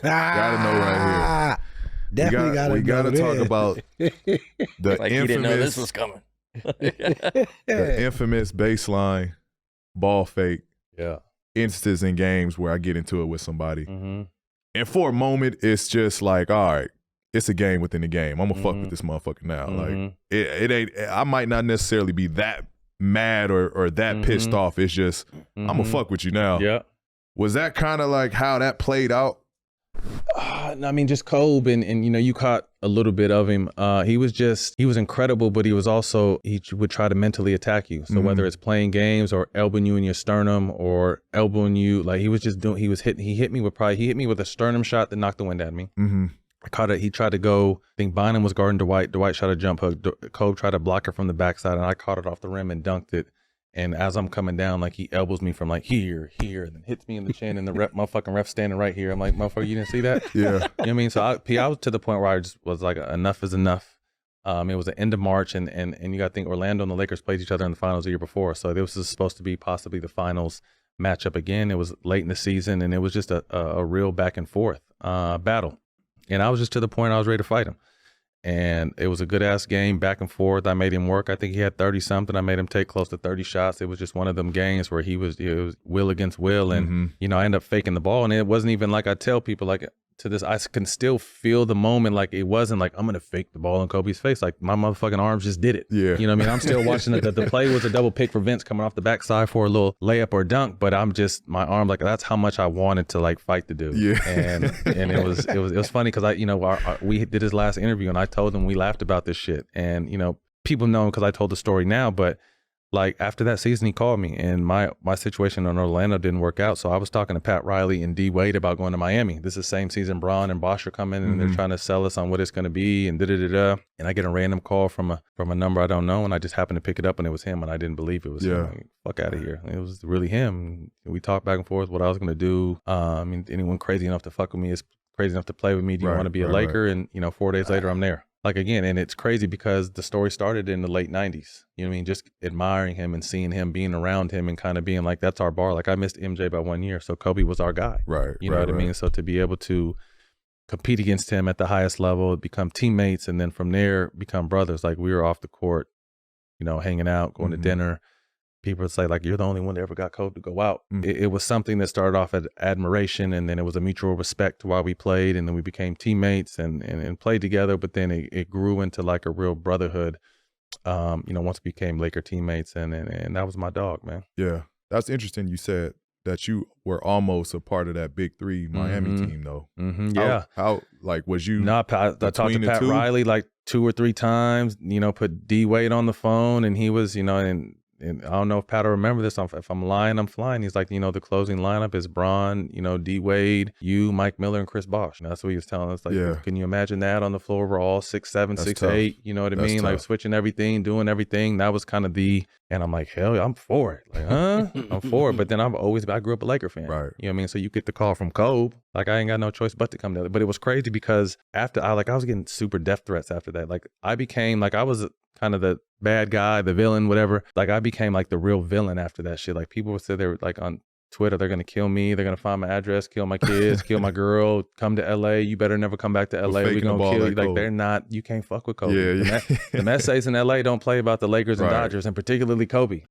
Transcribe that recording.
Gotta know right here. Definitely gotta know. We gotta talk about the Like you didn't know this was coming. the infamous baseline ball fake instances in games where I get into it with somebody. Mm-hmm. And for a moment, it's just like, all right, it's a game within the game. I'm gonna fuck with this motherfucker now. Like it ain't. I might not necessarily be that mad or that pissed off. It's just I'm gonna fuck with you now. Yeah. Was that kind of like how that played out? I mean, just Kobe, and you know, you caught a little bit of him. He was incredible, but he was also, he would try to mentally attack you. So whether it's playing games or elbowing you in your sternum or elbowing you, like he hit me with a sternum shot that knocked the wind out of me. I caught it. He tried to go, I think Bynum was guarding Dwight. Dwight shot a jump hook. Kobe tried to block it from the backside, and I caught it off the rim and dunked it. And as I'm coming down, like he elbows me from like here, and then hits me in the chin, and the motherfucking ref standing right here. I'm like, motherfucker, you didn't see that? Yeah. You know what I mean? So I was to the point where I just was like, enough is enough. It was the end of March, and you got to think Orlando and the Lakers played each other in the finals the year before. So this was supposed to be possibly the finals matchup again. It was late in the season, and it was just a real back and forth battle. And I was just to the point I was ready to fight him. And it was a good ass game, back and forth. I made him work. I think he had 30 something. I made him take close to 30 shots. It was just one of them games where it was will against will. And, you know, I ended up faking the ball. And it wasn't even like I tell people, like to this, I can still feel the moment. Like it wasn't like, I'm going to fake the ball in Kobe's face. Like my motherfucking arms just did it. Yeah. You know what I mean? I'm still watching it. The play was a double pick for Vince coming off the backside for a little layup or dunk. But I'm just, my arm, like that's how much I wanted to like fight the dude. Yeah. And it was funny because we did his last interview and I told him we laughed about this shit. And, you know, people know because I told the story now, but like after that season, he called me and my situation in Orlando didn't work out. So I was talking to Pat Riley and D Wade about going to Miami. This is the same season Braun and Bosh are coming and they're trying to sell us on what it's going to be and da-da-da-da. And I get a random call from a number I don't know. And I just happened to pick it up and it was him and I didn't believe it was him. Like, fuck out of here. It was really him. We talked back and forth what I was going to do. I mean, anyone crazy enough to fuck with me is crazy enough to play with me. Do you want to be a Laker? And, you know, 4 days later, I'm there. Like, again, and it's crazy because the story started in the late 90s. You know what I mean? Just admiring him and seeing him, being around him and kind of being like, that's our bar. Like, I missed MJ by 1 year, so Kobe was our guy. Right. You know what I mean? So to be able to compete against him at the highest level, become teammates, and then from there, become brothers. Like, we were off the court, you know, hanging out, going to dinner. People would say, like, you're the only one that ever got Kobe to go out. It was something that started off at admiration, and then it was a mutual respect while we played, and then we became teammates and played together, but then it grew into, like, a real brotherhood, you know, once we became Laker teammates, and that was my dog, man. Yeah. That's interesting you said that you were almost a part of that big three Miami team, though. Yeah. How, like, was you I talked to Pat Riley, like, 2 or 3 times, you know, put D Wade on the phone, and he was, you know, and I don't know if Pat will remember this. If I'm lying, I'm flying. He's like, you know, the closing lineup is Braun, you know, D Wade, you, Mike Miller, and Chris Bosh. And that's what he was telling us. Like, can you imagine that on the floor? We're all 6'7", 6'8". You know what I mean? Like switching everything, doing everything. That was kind of and I'm like, hell yeah, I'm for it. Like, I'm for it. But then I grew up a Laker fan. Right. You know what I mean? So you get the call from Kobe. Like, I ain't got no choice but to come to it. But it was crazy because after I was getting super death threats after that. Like, I became, like, I was kind of the bad guy, the villain, whatever. Like, I became like the real villain after that shit. Like, people would say they were like on Twitter, they're going to kill me. They're going to find my address, kill my kids, kill my girl, come to LA. You better never come back to LA. We're going to kill you. Like, they're not, you can't fuck with Kobe. Yeah. The Mets in LA don't play about the Lakers and Dodgers, and particularly Kobe.